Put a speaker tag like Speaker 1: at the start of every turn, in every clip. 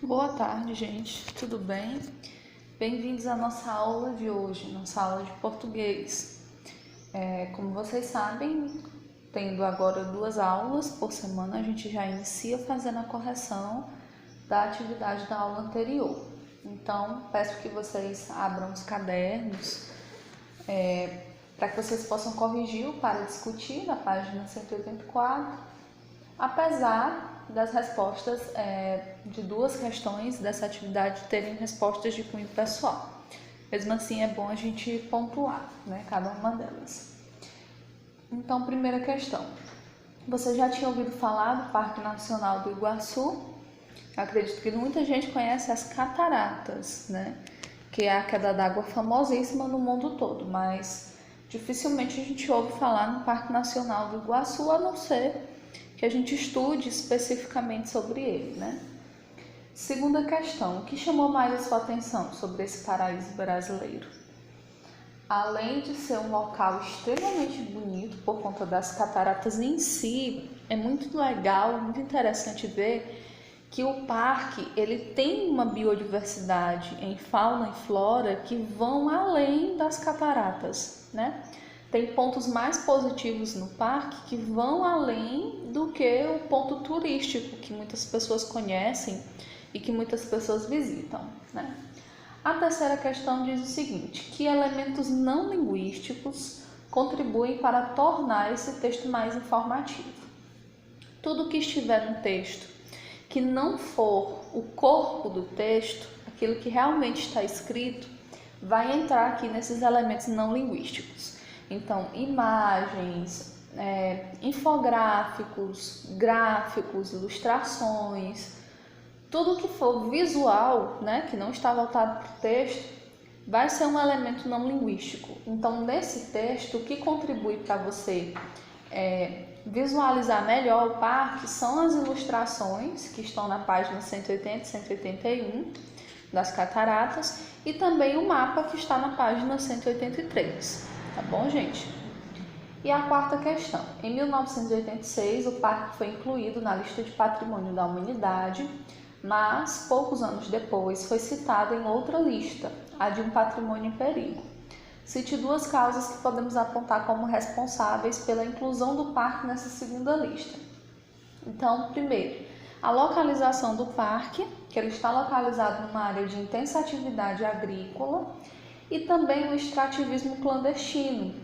Speaker 1: Boa tarde, gente. Tudo bem? Bem-vindos à nossa aula de hoje, nossa aula de português. Como vocês sabem, tendo agora 2 aulas por semana, a gente já inicia fazendo a correção da atividade da aula anterior. Então, peço que vocês abram os cadernos para que vocês possam corrigir o para discutir na página 184, apesar das respostas de 2 questões dessa atividade terem respostas de cunho pessoal. Mesmo assim, é bom a gente pontuar, cada uma delas. Então, primeira questão. Você já tinha ouvido falar do Parque Nacional do Iguaçu? Eu acredito que muita gente conhece as cataratas, que é a queda d'água famosíssima no mundo todo, mas dificilmente a gente ouve falar no Parque Nacional do Iguaçu, a não ser que a gente estude especificamente sobre ele, Segunda questão, o que chamou mais a sua atenção sobre esse paraíso brasileiro? Além de ser um local extremamente bonito por conta das cataratas em si, é muito legal, muito interessante ver que o parque ele tem uma biodiversidade em fauna e flora que vão além das cataratas, Tem pontos mais positivos no parque que vão além do que o ponto turístico que muitas pessoas conhecem e que muitas pessoas visitam, A terceira questão diz o seguinte: que elementos não linguísticos contribuem para tornar esse texto mais informativo? Tudo que estiver no texto que não for o corpo do texto, aquilo que realmente está escrito, vai entrar aqui nesses elementos não linguísticos. Então, imagens, infográficos, gráficos, ilustrações, tudo que for visual, que não está voltado para o texto, vai ser um elemento não linguístico. Então, nesse texto, o que contribui para você visualizar melhor o parque são as ilustrações que estão na página 180 e 181 das cataratas e também o mapa que está na página 183. Tá bom, gente? E a quarta questão. Em 1986, o parque foi incluído na lista de patrimônio da humanidade, mas poucos anos depois foi citado em outra lista, a de um patrimônio em perigo. Cite 2 causas que podemos apontar como responsáveis pela inclusão do parque nessa segunda lista. Então, primeiro, a localização do parque, que ele está localizado numa área de intensa atividade agrícola, e também o extrativismo clandestino,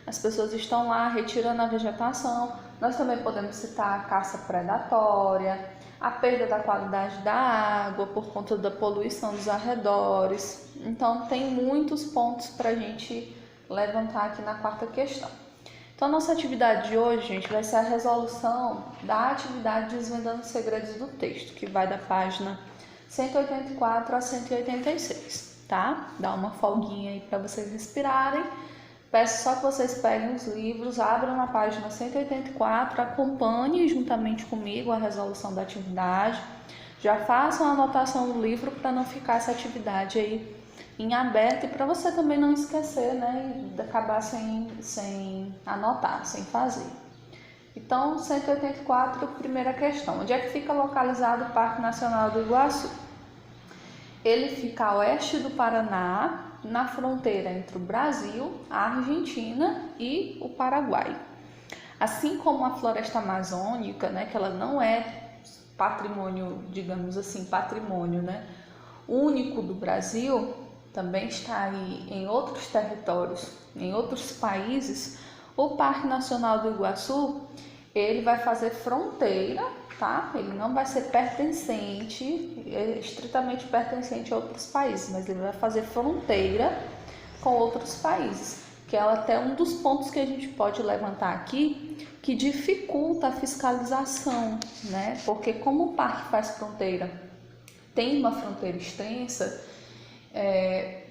Speaker 1: As pessoas estão lá retirando a vegetação. Nós também podemos citar a caça predatória, a perda da qualidade da água por conta da poluição dos arredores. Então, tem muitos pontos para a gente levantar aqui na quarta questão. Então, a nossa atividade de hoje, gente, vai ser a resolução da atividade Desvendando os Segredos do Texto, que vai da página 184 a 186. Dá uma folguinha aí para vocês respirarem. Peço só que vocês peguem os livros, abram na página 184, acompanhem juntamente comigo a resolução da atividade. Já façam a anotação do livro para não ficar essa atividade aí em aberto e para você também não esquecer, e acabar sem anotar, sem fazer. Então, 184, primeira questão. Onde é que fica localizado o Parque Nacional do Iguaçu? Ele fica a oeste do Paraná, na fronteira entre o Brasil, a Argentina e o Paraguai. Assim como a floresta amazônica, que ela não é patrimônio, digamos assim, patrimônio, único do Brasil, também está aí em outros territórios, em outros países, o Parque Nacional do Iguaçu, ele vai fazer fronteira, Ele não vai ser pertencente, estritamente pertencente a outros países, mas ele vai fazer fronteira com outros países, que é até um dos pontos que a gente pode levantar aqui, que dificulta a fiscalização, Porque como o parque faz fronteira, tem uma fronteira extensa,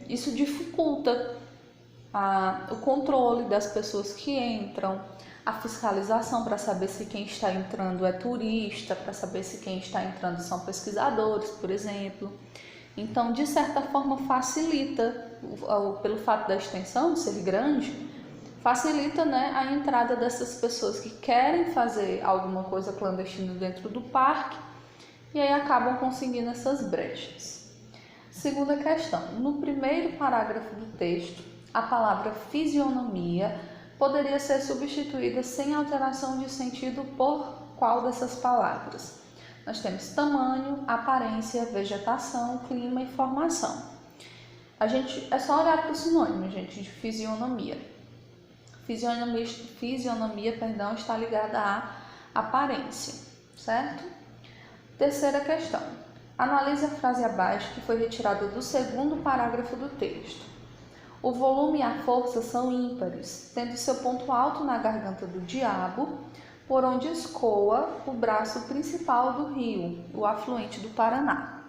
Speaker 1: isso dificulta o controle das pessoas que entram, a fiscalização para saber se quem está entrando é turista, para saber se quem está entrando são pesquisadores, por exemplo. Então, de certa forma, facilita, pelo fato da extensão de ser grande, facilita, a entrada dessas pessoas que querem fazer alguma coisa clandestina dentro do parque e aí acabam conseguindo essas brechas. Segunda questão, no primeiro parágrafo do texto, a palavra fisionomia poderia ser substituída sem alteração de sentido por qual dessas palavras? Nós temos tamanho, aparência, vegetação, clima e formação. É só olhar para o sinônimo, gente, de fisionomia. Fisionomia, está ligada à aparência, certo? Terceira questão. Analise a frase abaixo que foi retirada do segundo parágrafo do texto. O volume e a força são ímpares, tendo seu ponto alto na garganta do diabo, por onde escoa o braço principal do rio, o afluente do Paraná.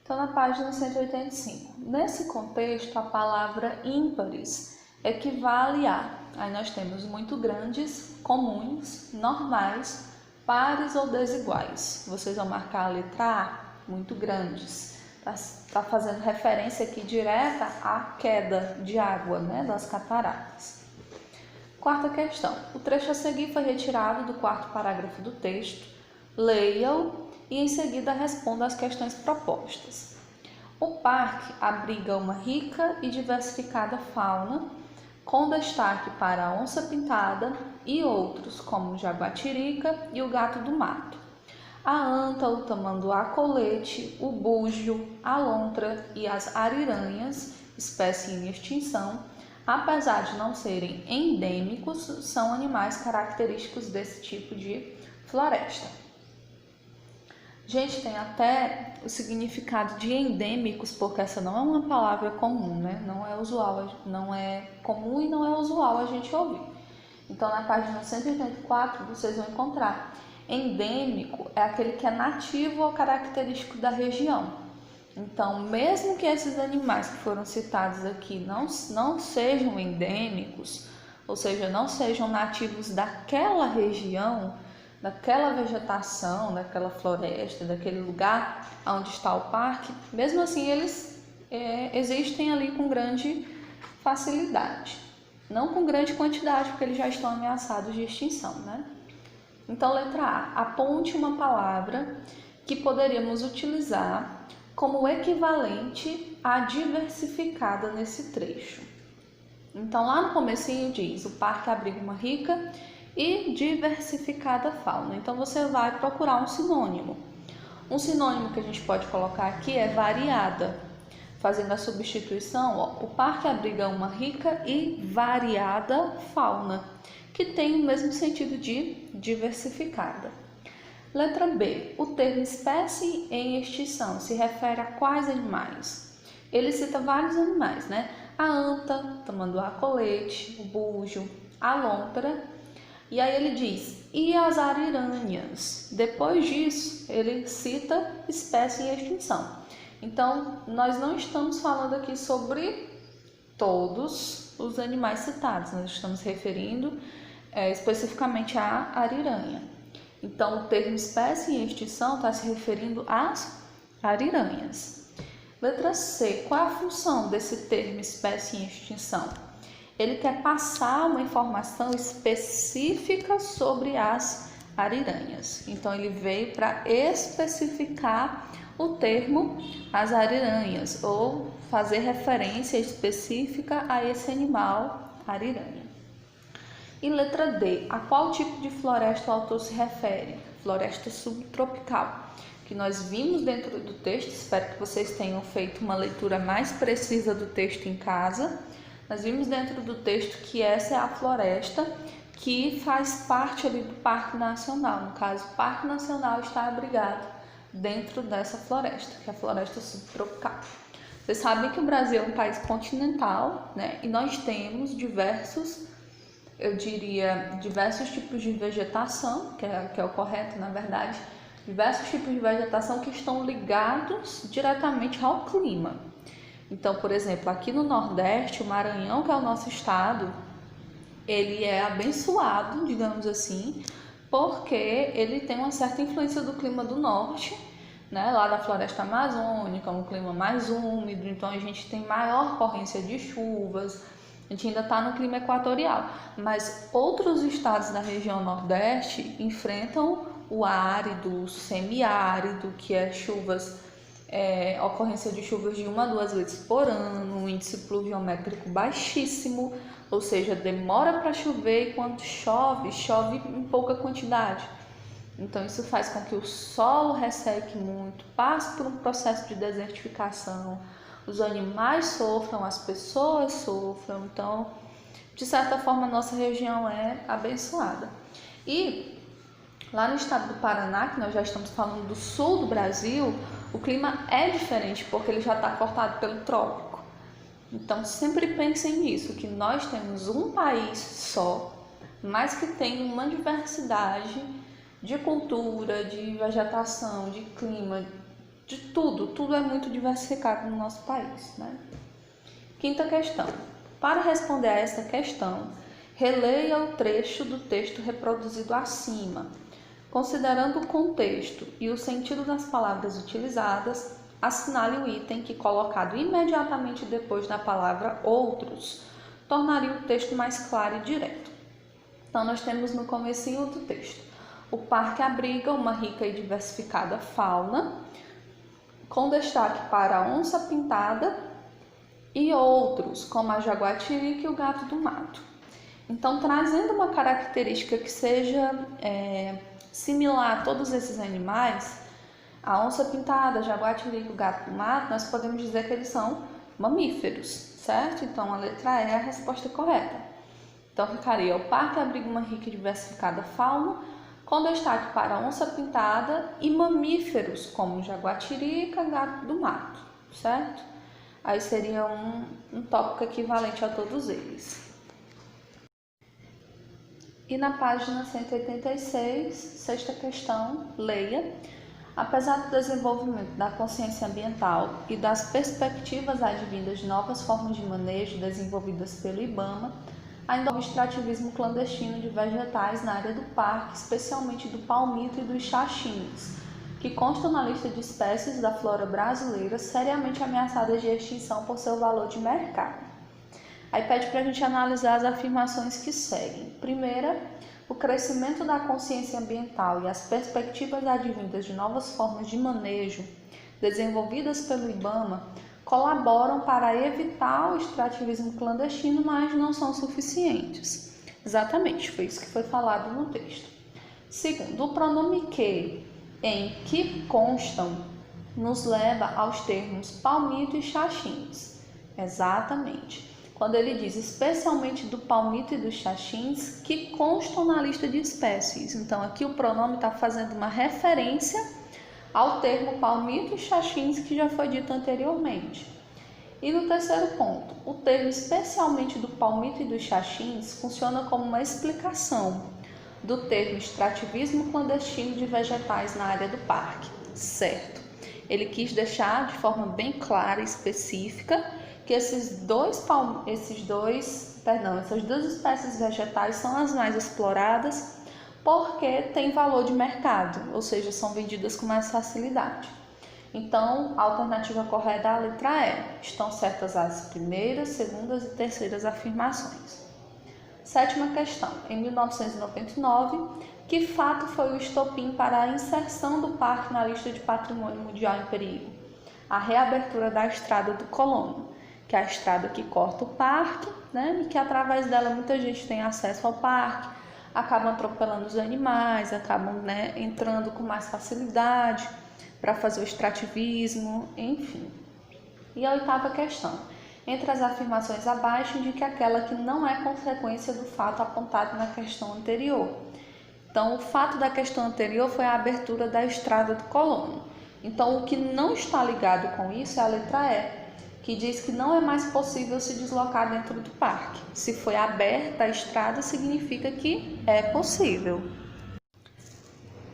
Speaker 1: Então, na página 185. Nesse contexto, a palavra ímpares equivale a... Aí nós temos muito grandes, comuns, normais, pares ou desiguais. Vocês vão marcar a letra A, muito grandes. Está fazendo referência aqui direta à queda de água, né, das cataratas. Quarta questão. O trecho a seguir foi retirado do quarto parágrafo do texto. Leia-o e em seguida responda às questões propostas. O parque abriga uma rica e diversificada fauna, com destaque para a onça-pintada e outros, como o jaguatirica e o gato do mato. A anta, o tamanduá-colete, o búgio, a lontra e as ariranhas, espécie em extinção, apesar de não serem endêmicos, são animais característicos desse tipo de floresta. Gente, tem até o significado de endêmicos, porque essa não é uma palavra comum, né? Não é usual, não é comum e não é usual a gente ouvir. Então, na página 184, vocês vão encontrar. Endêmico é aquele que é nativo ou característico da região. Então, mesmo que esses animais que foram citados aqui não sejam endêmicos, ou seja, não sejam nativos daquela região, daquela vegetação, daquela floresta, daquele lugar onde está o parque, mesmo assim eles existem ali com grande facilidade. Não com grande quantidade, porque eles já estão ameaçados de extinção, né? Então, letra A. Aponte uma palavra que poderíamos utilizar como equivalente à diversificada nesse trecho. Então, lá no comecinho diz, o parque abriga uma rica e diversificada fauna. Então, você vai procurar um sinônimo. Um sinônimo que a gente pode colocar aqui é variada. Fazendo a substituição, o parque abriga uma rica e variada fauna, que tem o mesmo sentido de diversificada. Letra B. O termo espécie em extinção se refere a quais animais? Ele cita vários animais, né? A anta, tamanduá-colete, o búgio, a lontra. E aí ele diz, e as ariranhas? Depois disso, ele cita espécie em extinção. Então, nós não estamos falando aqui sobre todos os animais citados, nós estamos referindo especificamente à ariranha. Então, o termo espécie em extinção está se referindo às ariranhas. Letra C. Qual é a função desse termo espécie em extinção? Ele quer passar uma informação específica sobre as ariranhas. Então, ele veio para especificar o termo as ariranhas, ou fazer referência específica a esse animal, ariranha. E letra D, a qual tipo de floresta o autor se refere? Floresta subtropical, que nós vimos dentro do texto. Espero que vocês tenham feito uma leitura mais precisa do texto em casa. Nós vimos dentro do texto que essa é a floresta que faz parte ali do Parque Nacional. No caso, o Parque Nacional está abrigado dentro dessa floresta, que é a floresta subtropical. Vocês sabem que o Brasil é um país continental, né? E nós temos diversos tipos de vegetação, que é o correto, na verdade, diversos tipos de vegetação que estão ligados diretamente ao clima. Então, por exemplo, aqui no Nordeste, o Maranhão, que é o nosso estado, ele é abençoado, digamos assim, porque ele tem uma certa influência do clima do norte, né? Lá da floresta amazônica, um clima mais úmido, então a gente tem maior ocorrência de chuvas, a gente ainda está no clima equatorial, mas outros estados da região nordeste enfrentam o árido, o semiárido, que é ocorrência de chuvas de 1 a 2 vezes por ano, um índice pluviométrico baixíssimo, ou seja, demora para chover e quando chove em pouca quantidade. Então isso faz com que o solo resseque muito, passe por um processo de desertificação, os animais sofram, as pessoas sofram. Então, de certa forma, a nossa região é abençoada. E lá no estado do Paraná, que nós já estamos falando do sul do Brasil, o clima é diferente porque ele já está cortado pelo trópico. Então sempre pensem nisso, que nós temos um país só, mas que tem uma diversidade de cultura, de vegetação, de clima, de tudo é muito diversificado no nosso país, né? Quinta questão. Para responder a esta questão, releia o trecho do texto reproduzido acima. Considerando o contexto e o sentido das palavras utilizadas, assinale o item que, colocado imediatamente depois da palavra outros, tornaria o texto mais claro e direto. Então, nós temos no comecinho do texto: o parque abriga uma rica e diversificada fauna, com destaque para a onça-pintada e outros, como a jaguatirica e o gato do mato. Então, trazendo uma característica que seja similar a todos esses animais, a onça-pintada, a jaguatirica e o gato do mato, nós podemos dizer que eles são mamíferos, certo? Então, a letra E é a resposta correta. Então, ficaria: o parque abriga uma rica e diversificada fauna, com destaque para a onça-pintada e mamíferos, como jaguatirica e gato do mato, certo? Aí seria um tópico equivalente a todos eles. E na página 186, sexta questão, leia. Apesar do desenvolvimento da consciência ambiental e das perspectivas advindas de novas formas de manejo desenvolvidas pelo IBAMA, ainda houve extrativismo clandestino de vegetais na área do parque, especialmente do palmito e dos xaxins, que constam na lista de espécies da flora brasileira seriamente ameaçadas de extinção por seu valor de mercado. Aí pede para a gente analisar as afirmações que seguem. Primeira, o crescimento da consciência ambiental e as perspectivas advindas de novas formas de manejo desenvolvidas pelo IBAMA colaboram para evitar o extrativismo clandestino, mas não são suficientes. Exatamente, foi isso que foi falado no texto. Segundo, o pronome que, em que constam, nos leva aos termos palmito e xaxins. Exatamente. Quando ele diz especialmente do palmito e dos xaxins, que constam na lista de espécies. Então, aqui o pronome está fazendo uma referência ao termo palmito e xaxins que já foi dito anteriormente. E no terceiro ponto, o termo especialmente do palmito e dos xaxins funciona como uma explicação do termo extrativismo clandestino de vegetais na área do parque. Certo. Ele quis deixar de forma bem clara e específica que essas duas espécies vegetais são as mais exploradas porque têm valor de mercado, ou seja, são vendidas com mais facilidade. Então, a alternativa correta é a letra E. Estão certas as primeiras, segundas e terceiras afirmações. Sétima questão. Em 1999, que fato foi o estopim para a inserção do parque na lista de Patrimônio Mundial em Perigo? A reabertura da Estrada do Colono, que é a estrada que corta o parque, né? E que através dela muita gente tem acesso ao parque, acabam atropelando os animais, acabam, né, entrando com mais facilidade para fazer o extrativismo, enfim. E a oitava questão. Entre as afirmações abaixo, indique aquela que não é consequência do fato apontado na questão anterior. Então, o fato da questão anterior foi a abertura da Estrada do Colono. Então, o que não está ligado com isso é a letra E, que diz que não é mais possível se deslocar dentro do parque. Se foi aberta a estrada, significa que é possível.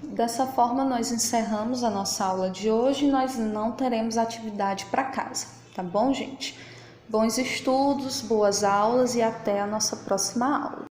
Speaker 1: Dessa forma, nós encerramos a nossa aula de hoje e nós não teremos atividade para casa, tá bom, gente? Bons estudos, boas aulas e até a nossa próxima aula.